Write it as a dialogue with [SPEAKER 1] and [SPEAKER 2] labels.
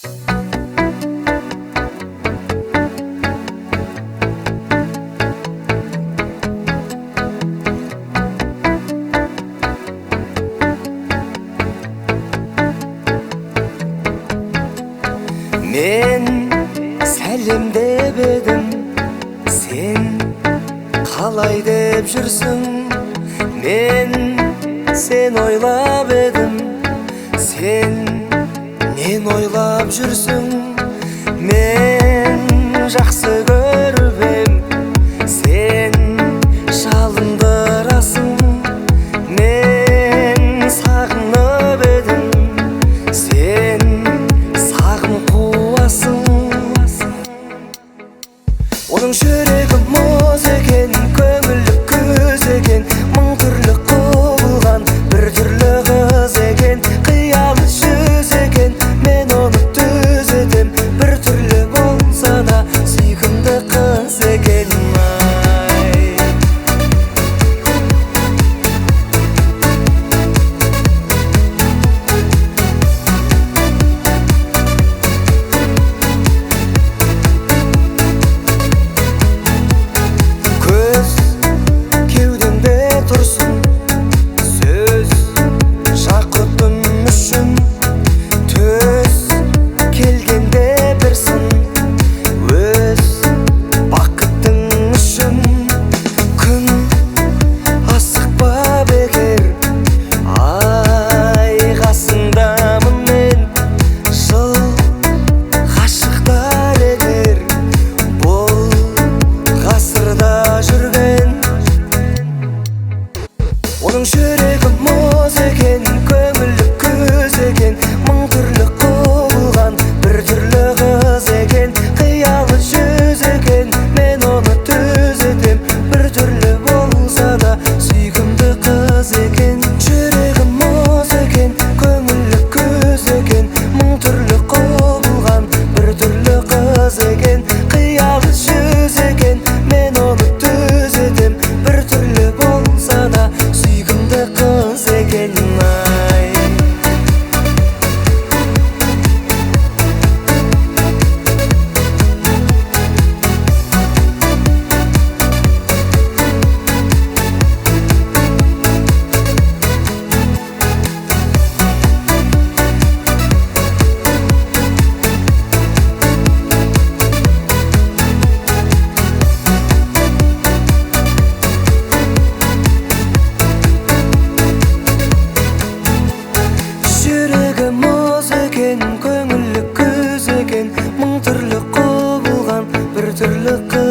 [SPEAKER 1] Мен сәлемдеп едім, сен қалай деп жүрсің? Мен сен ойлап едім, сен мен ойлап жүрсің? Мен жақсы көріп ем, сен жалындырасың. Мен сағынып едім, сен сағым қуасың. Оның жүрегі мұз екен, көңілі күз екен, мың түрлі құбылған бір түрлі қыз екен. Қиялы жүз екен, мен оны түзетем, бір түрлі болса да сүйкімді қыз екен. Оның жүрегі мұз екен, көңілі күз екен, мың түрлі құбылған бір түрлі қыз екен. Қиялы жүз екен, мен оны түзетем, бір түрлі болса да сүйкімді қыз екен. Жүрегі мұз екен, көңілі күз екен, мың түрлі құбылған бір түрлі қыз екен. Қиялы жүз екен, мен оны түзетем, бір түрлі болса да сүйкімді қыз екен. Жүрегі мұз екен, көңілі күз екен, мың түрлі құбылған бір түрлі қыз